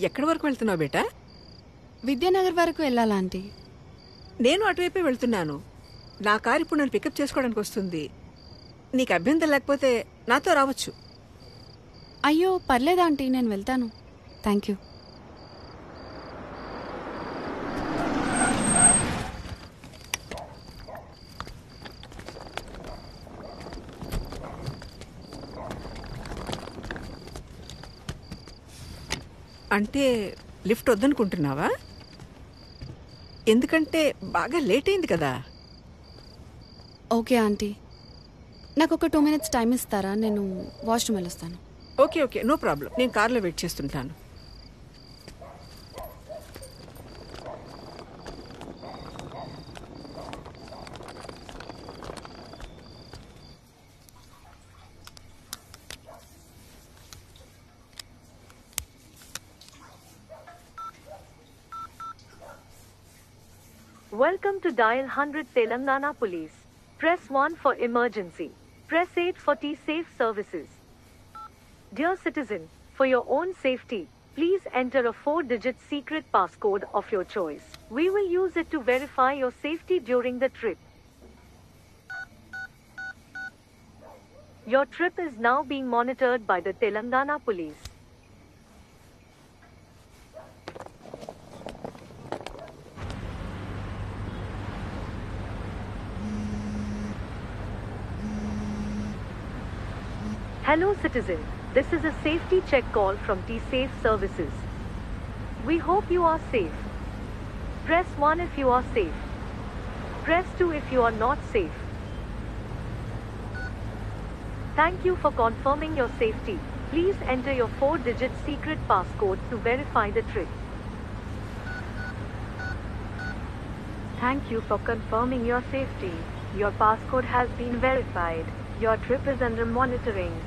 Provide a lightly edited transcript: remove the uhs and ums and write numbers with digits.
ఎక్కడి వరకు వెళ్తున్నావు బేటా? విద్యానగర్ వరకు వెళ్ళాలా ఆంటీ? నేను అటువైపే వెళ్తున్నాను. నా కారు ఇప్పుడు నన్ను పికప్ చేసుకోవడానికి వస్తుంది. నీకు అభ్యంతరం లేకపోతే నాతో రావచ్చు. అయ్యో పర్లేదు ఆంటీ, నేను వెళ్తాను. Thank you. అంటే లిఫ్ట్ వద్దనుకుంటున్నావా? ఎందుకంటే బాగా లేట్ అయింది కదా. ఓకే ఆంటీ, నాకు ఒక 2 minutes టైం ఇస్తారా? నేను వాష్రూమ్ వెళ్ళొస్తాను. Okay okay, no problem. నేను కార్లో వెయిట్ చేస్తుంటాను. Welcome to Dial 100 Telangana Police. Press 1 for emergency. Press 8 for T-Safe services. Dear citizen, for your own safety, please enter a 4-digit secret passcode of your choice. We will use it to verify your safety during the trip. Your trip is now being monitored by the Telangana Police. Hello citizen, this is a safety check call from T-Safe services. We hope you are safe. Press 1 if you are safe. Press 2 if you are not safe. Thank you for confirming your safety. Please enter your 4-digit secret passcode to verify the trip. Thank you for confirming your safety. Your passcode has been verified. Your trip is under monitoring.